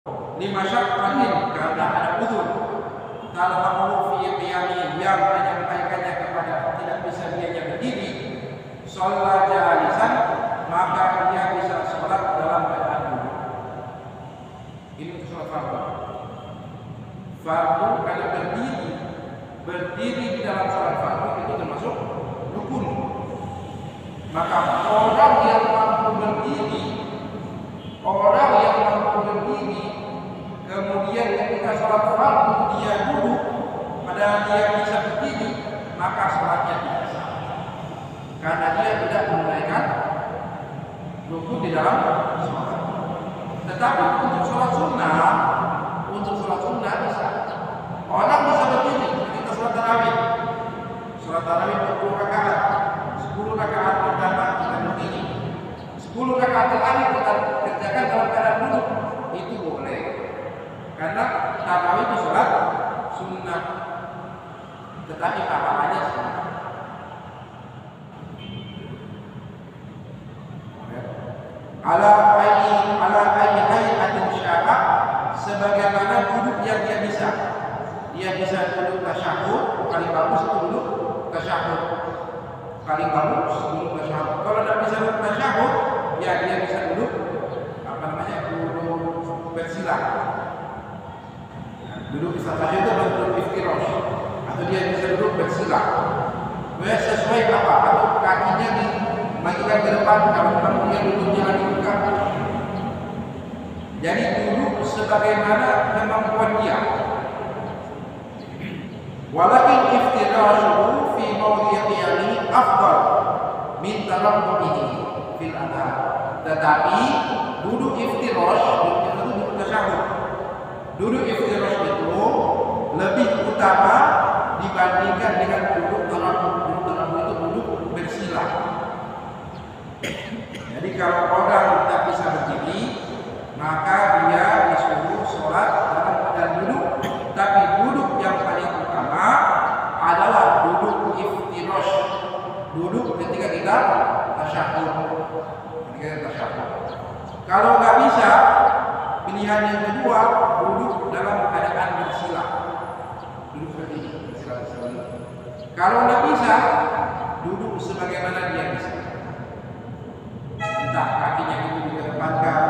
lima syakkatin karena ada uzur talhamu fi qiyami yang menyampaikannya kepada tidak bisa dianya berdiri, sholat jalisan maka dia bisa sholat dalam keadaan duduk. Ini sholat fardu. Fardu kalau berdiri di dalam sholat fardu itu termasuk rukun. Maka orang yang mampu berdiri kemudian ketika sholat fardu dia duduk padahal dia bisa berdiri, maka sholatnya tidak sah karena dia tidak menunaikan rukun di dalam sholat. Tetapi untuk sholat sunnah bisa. Orang bisa berdiri ketika sholat tarawih. Sholat tarawih 20 rakaat, 10 rakaat pertama kita berdiri, 10 rakaat terakhir kita kerjakan dalam keadaan duduk. Itu boleh karena tarawih itu sholat sunnah, tetapi pahalanya sunnah. Ala ayyi hayatin sya'a, sebagaimana duduk yang dia bisa. Dia bisa duduk tasyahud, paling bagus itu duduk tasyahud. Paling bagus duduk tasyahud. Kalau tidak bisa duduk tasyahud, ya dia bisa duduk duduk bersila. Duduk tasyahud itu duduk iftirash, atau dia bisa duduk bersila. Sesuai apa? Atau kakinya dimajukan ke depan, kalau dia duduknya lagi buka. Jadi duduk sebagaimana kemampuan dia. Walakin iftirashuhu fi mawdi'i qiyami afdal min tarabbuhi fil adhan. Tetapi duduk iftirash itu duduk tasyahud. Duduk iftirash itu lebih utama dibandingkan dengan duduk tarabbuh. Itu duduk bersila. Jadi kalau orang tidak bisa berdiri, maka dia disuruh sholat dalam keadaan duduk. Tapi duduk yang paling utama adalah duduk iftirash, duduk ketika kita tasyahud. Kalau nggak bisa, pilihan yang kedua duduk dalam keadaan bersila, duduk seperti ini, bersila. Kalau nggak bisa, duduk sebagaimana dia bisa. Entah kakinya itu dikedepankan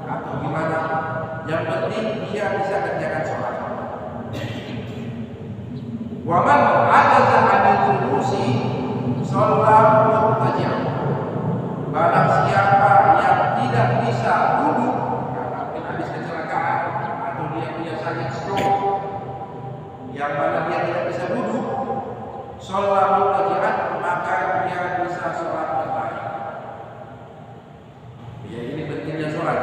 atau gimana, yang penting dia bisa kerjakan sholat. Wa man ajaza an julusi sholat muttaji'an. Barang siapa yang tidak bisa duduk karena habis kecelakaan atau dia punya sakit stroke, yang mana dia tidak bisa duduk, sholat muttaji'an, maka dia bisa sholat berbaring. Ya, ini pentingnya sholat.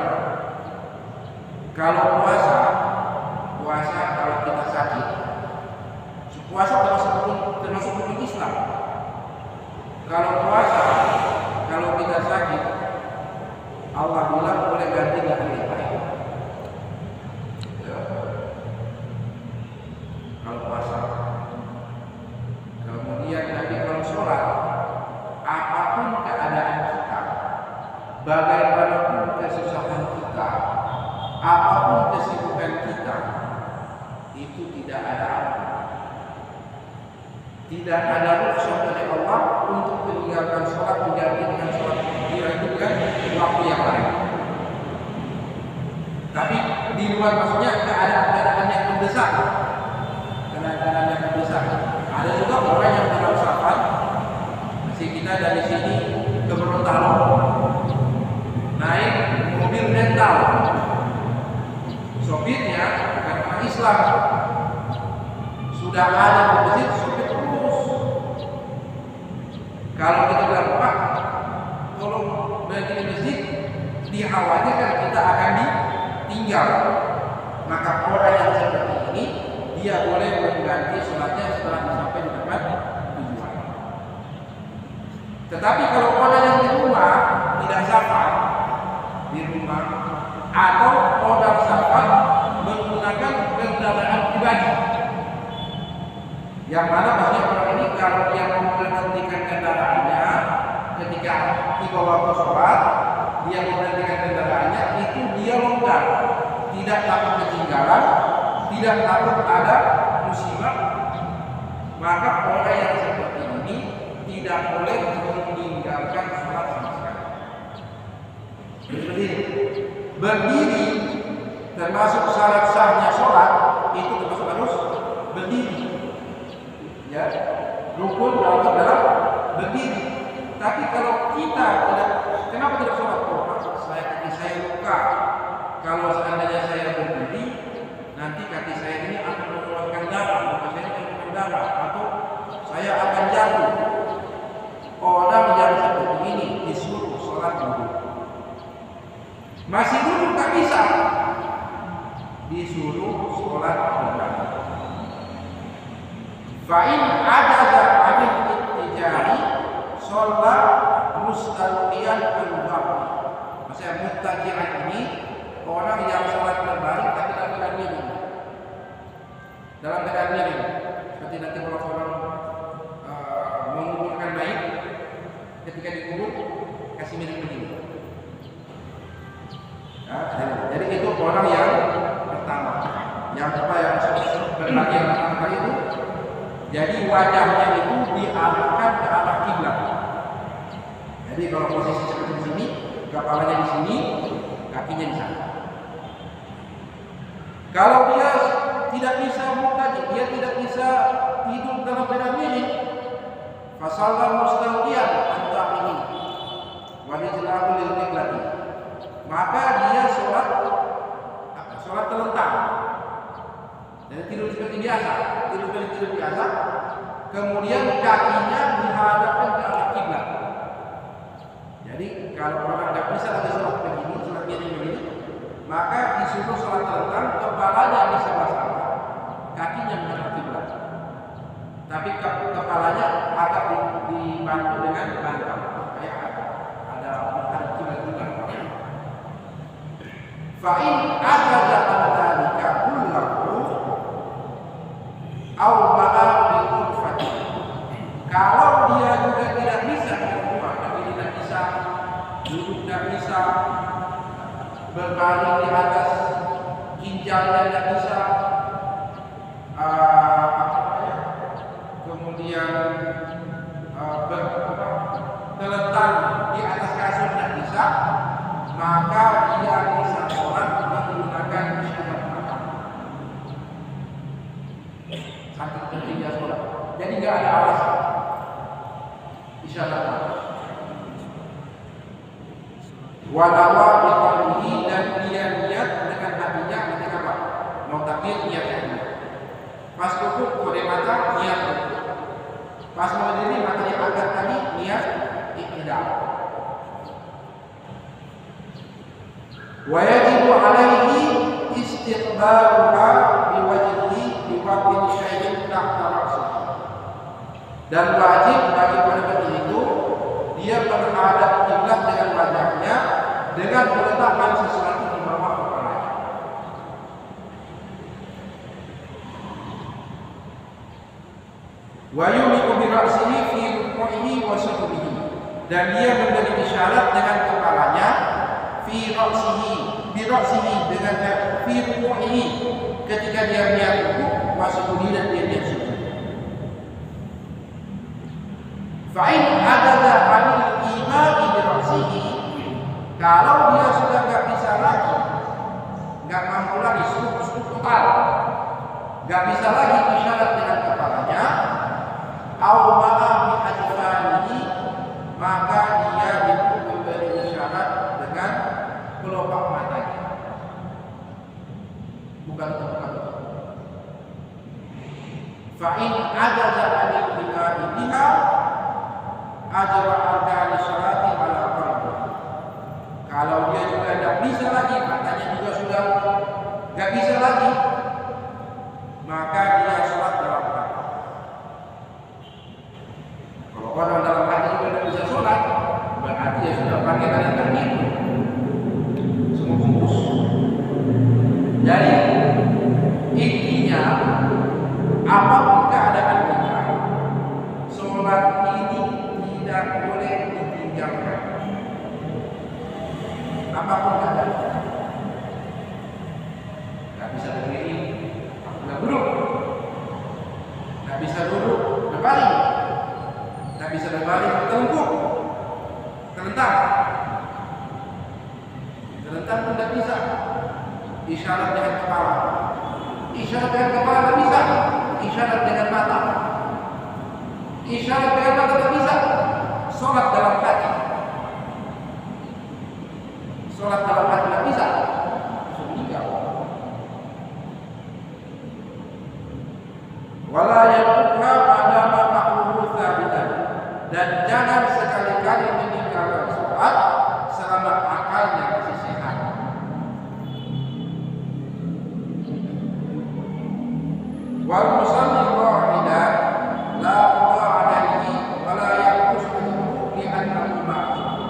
Kalau puasa kalau kita sakit, puasa termasuk rukun Islam. Kalau puasa, kalau kita sakit, Allah bilang boleh ganti dengan yang lain. Ya. Kalau puasa, kemudian nanti kalau sholat, apapun keadaan kita, bagaimanapun kesusahan kita, apapun kesibukan kita, itu tidak ada ampun. Tidak ada rukhsah dari Allah untuk meninggalkan sholat diganti dengan sholat dilanjutkan waktu yang lain. Tapi di luar, maksudnya keadaan yang mendesak. Keadaan yang mendesak. Ada juga orang yang dalam safar, masih kita dari sini ke Gorontalo, naik mobil rental. Sopirnya karena Islam, sudah ada di masjid, sopir terus. Kalau kita bilang, Pak, tolong berhenti di masjid, dikhawatirkan kita akan ditinggal. Maka orang yang seperti ini, dia boleh mengganti sholatnya setelah sampai di tempat tujuan. Tetapi kalau orang yang di rumah tidak safar, di rumah, atau orang safar menggunakan kendaraan pribadi, yang mana maksudnya orang ini kalau dia memberhentikan kendaraannya ketika tiba waktu sholat, dia memberhentikan kendaraannya, itu dia longgar, tidak tidak takut ketinggalan, tidak takut ada musibah, maka orang yang seperti ini tidak boleh meninggalkan sholat sama sekali. Berdiri termasuk syarat sahnya sholat, itu termasuk harus berdiri. Ya, rukun dalam berdiri. Tapi kalau kita tidak, kenapa tidak sholat? Oh, kaki saya luka. Kalau seandainya saya berdiri, nanti kaki saya ini akan mengeluarkan darah, maka saya akan mengeluarkan darah, atau saya akan jatuh. Orang yang seperti ini disuruh sholat duduk. Masih duduk tak bisa, disuruh sholat berdiri. Fa'in ajaza anil ittijari sholat mustalqiyan al-baqi. Maksudnya muttaji'an ini orang yang sholat berbaring tapi dalam keadaan miring. Dalam keadaan miring. Seperti nanti kalau orang menguburkan mayit, ketika dikubur kasih miring begini. Ya, jadi itu orang yang pertama. Yang berbaring yang pertama kali itu. Jadi wajahnya itu diarahkan ke arah kiblat. Jadi kalau posisi seperti di sini, kepalanya di sini, kakinya di sana. Kalau dia tidak bisa mutajid, dia tidak bisa tidur dalam keadaan miring, fasallam mustalqiyan antah ini, wajiblahu lil qiblati. Maka dia sholat terlentang. Jadi tidur seperti biasa, tidur biasa. Kemudian kakinya dihadapkan ke arah kiblat. Jadi kalau orang tidak bisa lagi sholat begini, sholat begini, maka disuruh sholat terlentang, kepalanya di sebelah sana, kakinya menghadap kiblat. Tapi kepalanya agak dibantu dengan bantal, kayak ada menghadap kiblat juga. Fa'in ajaza dzalika kullahu au ma'a bi. Kalau dia juga tidak bisa keluar, tapi tidak bisa duduk, tidak bisa berbaring di atas ginjalnya, tidak bisa kemudian terlentang di atas kasur, tidak bisa, maka dia bisa sholat menggunakan isyarat mata. Saking pentingnya sholat, jadi nggak ada alasan. Isyarat mata. Walawa biqalbihi, dan dia niat dengan hatinya ketika apa? Mau takbir niatnya. Pas rukuk kode mata niat. Pas mau berdiri matanya angkat tadi niat iktidal. Wa yajibu alaihi istiqbaluha biwajhihi biwaqtin syai'in tahta ra'sihi. Dan wajib bagi penegak itu dia menghadap kiblat dengan wajahnya dengan meletakkan sesuatu di bawah kepalanya. Wa yumiku bi ra'sihi fi ruku'ihi wa sujudihi, dan dia memberi isyarat dengan kepalanya fi ra'sihi, bi ra'sihi dengan fi ruku'ihi ketika dia niat rukuk, wa sujudihi dan dia niat sujud. Fa'in adada anil imani bi ra'sihi, kalau dia sudah nggak bisa lagi, nggak mampu lagi, sujud total, nggak bisa lagi isyarat dengan kepalanya, au ma'a bi ajfanihi, maka dia itu memberi isyarat dengan kelopak matanya, bukan tempat. Fa'in adada anil imani biha ajra arkani sholati ala qalbi. Kalau dia juga tidak bisa lagi, matanya juga sudah tidak bisa lagi, maka dia sholat dalam hati. Kalau orang dalam hati juga tidak bisa sholat, berarti dia sudah pakai dari teknik semua bungkus. Jadi intinya, apapun keadaan kita, sholat ini tidak boleh ditinggalkan. Apapun keadaan. Serentak pun tidak bisa. Isyarat dengan kepala. Isyarat dengan kepala tidak bisa. Isyarat dengan mata. Isyarat dengan mata tidak bisa. Sholat dalam hati. Sholat dalam hati tidak bisa. Meninggal. Wala yakufha pada maqruhu tsabitan. Dan jangan sekali-kali meninggalkan sholat selama akalnya masih sehat. Wal musalli qa'idan la qada alaihi wa la yaqusu li annahu ma'zur.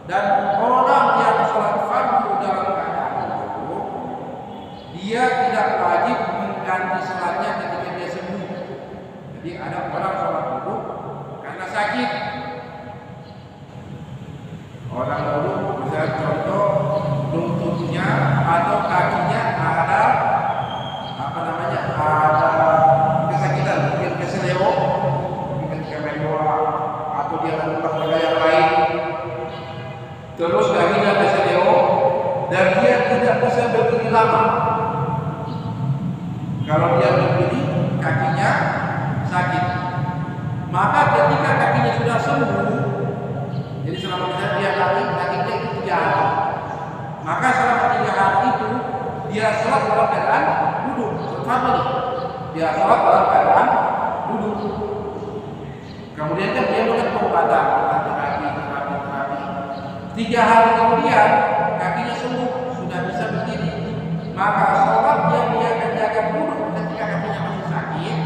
Dan orang yang sholat fardu dalam keadaan itu, dia tidak wajib mengganti sholatnya ketika dia sembuh. Jadi ada orang sholat dulu karena sakit. Orang dulu misalnya contoh lututnya atau kakinya ada kesakitan, mungkin keseleo, mungkin kemendoa, atau dia akan olahraga yang lain. Terus kakinya keseleo dan dia tidak bisa berdiri lama. Kalau dia berdiri, kakinya sakit. Maka ketika kakinya sudah sembuh, jadi selama dia kakinya itu 3 hari. Maka selama 3 hari itu dia sholat dalam keadaan duduk. Sama nih, dia sholat dalam keadaan duduk. Kemudian kan dia melakukan pengobatan, terapi. 3 hari kemudian kakinya sembuh, sudah bisa berdiri. Maka sholat yang dia kerjakan duduk ketika kakinya masih sakit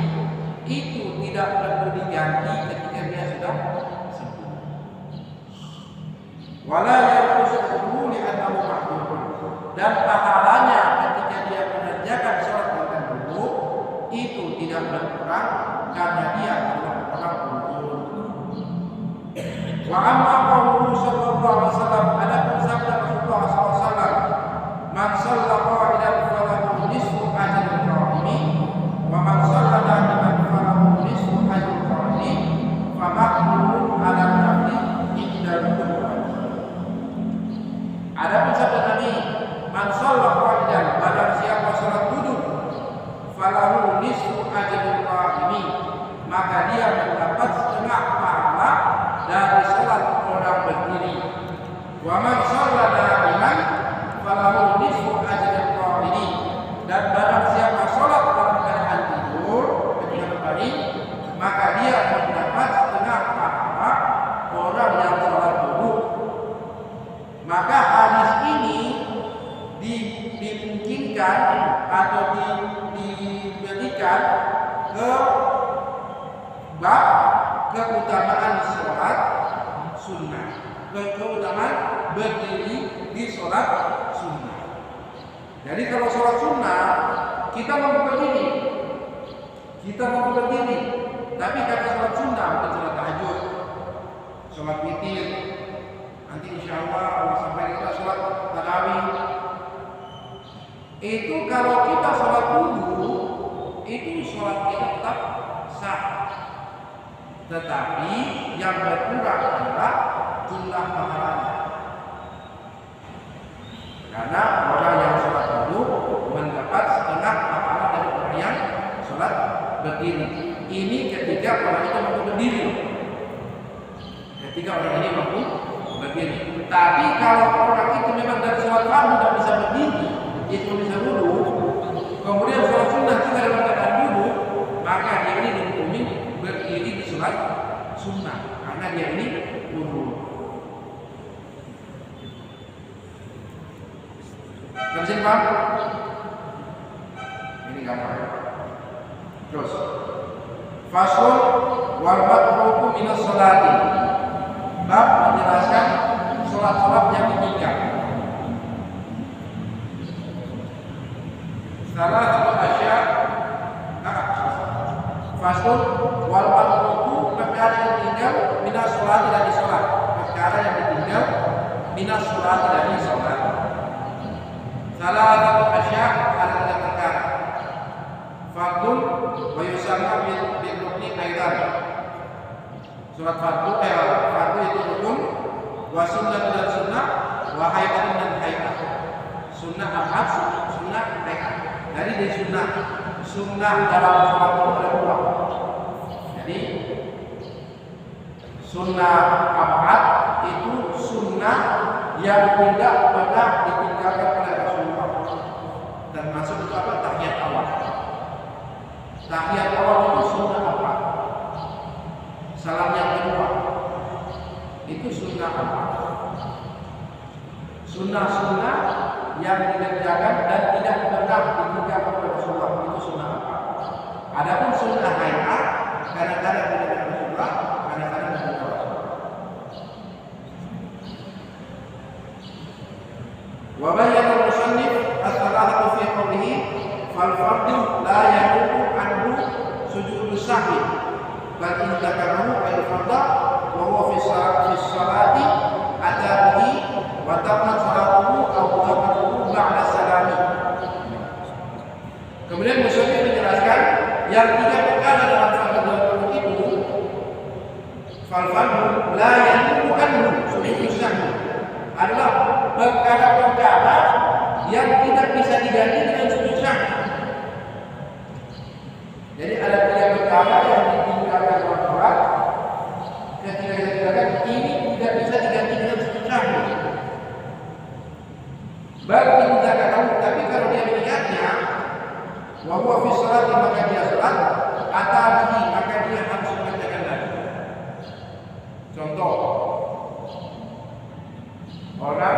itu tidak perlu diganti ketika dia sudah sembuh. Wala yaqusu li annahu ma'dzur. Dan pahalanya ketika dia mengerjakan sholat dengan duduk itu tidak berkurang karena dia adalah orang uzur. Wa amma qauluhu sallallahu alaihi wasallam, adapun sabda Rasulullah sallallahu alaihi wasallam, man shalla qa'idan falahu nisfu ajril qa'imi wa man shalla qa'iman falahu nisfu ajril qa'imi fa maqbulun 'ala al-'abdi indahu. Adapun sabda Nabi, man shalla qa'idan, barang siapa salat duduk, falahu nisfu ajril qa'imi, maka dia mendapat setengah pahala dari salat orang berdiri. Wa man shalla qa'iman falahu nisfu ajril qa'imi, dan barang siapa salat dalam keadaan tidur ketika berbaring, maka dia mendapat setengah pahala orang yang salat duduk. Maka hadis ini dimungkinkan atau diberikan ke bab keutamaan sholat sunnah, keutamaan berdiri di sholat sunnah. Jadi kalau sholat sunnah kita mampu berdiri, tapi kata sholat sunnah bukan sholat tahajud, sholat witir. Nanti insya Allah sampai kita sholat tarawih. Itu kalau kita sholat dulu, itu sholat kita tetap sah. Tetapi yang berkurang adalah jumlah pahalanya. Karena orang yang sholat dulu mendapat setengah pahala dari orang yang sholat berdiri. Ini ketika orang itu mampu berdiri. Ketika orang ini mampu berdiri. Tapi kalau orang itu memang dari sholat fardu tidak bisa berdiri, itu bisa duduk, kemudian sholat sunnah juga dalam keadaan duduk, maka dia ini dihukumi berdiri di sholat sunnah karena dia ini duduk. Terus Pak? Ini gambar. Terus fasul wal matruku minas sholati. Bab menjelaskan sholat-sholat yang ditinggal. Salah satu asya, fasul wal matruku, perkara yang ditinggal minas sholati dari sholat. Perkara yang ditinggal minas sholati dari sholat. Salah satu asya, ada 3 perkara. Fardun wa yusamma bil rukni aidan. Sholat fardu itu rukun, wa sunnah dan sunnah, wa hayatun dan hayat. Sunnah apa? Sunnah mereka. Jadi dari sunnah dalam sholat itu ada dua. Jadi sunnah abad itu sunnah yang tidak pernah ditinggalkan oleh Rasulullah. Termasuk itu apa? Tahiyat awal. Tahiyat awal itu sunnah apa? Salam yang kedua itu sunnah apa? Sunnah-sunnah yang dikerjakan dan tidak pernah ditinggalkan oleh Rasulullah itu sunnah apa? Adapun sunnah hayat kadang-kadang dikerjakan Rasulullah, kadang-kadang dikerjakan Rasulullah. Wa bayyana al-musannif as-salatu fi qawlihi fal fardu la yaqumu anhu sujudus sahwi bal in dzakarahu al fardha wa huwa fi salati atabihi wa tammat salatuhu aw qadatuhu ba'da salami. Kemudian musannif menjelaskan yang tiga perkara dalam fardu itu fal fardu la yaqumu anhu sujudus sahwi adalah perkara-perkara yang tidak bisa diganti dengan sujud sahwi. Jadi ada tiga perkara yang ditinggalkan dalam sholat, ketika ditinggalkan ini tidak bisa diganti dengan sujud sahwi. Bagi tidak kamu, tapi kalau dia mengingatnya, wa huwa fi sholati maka dia sholat, atabihi maka dia harus mengerjakan lagi. Contoh, orang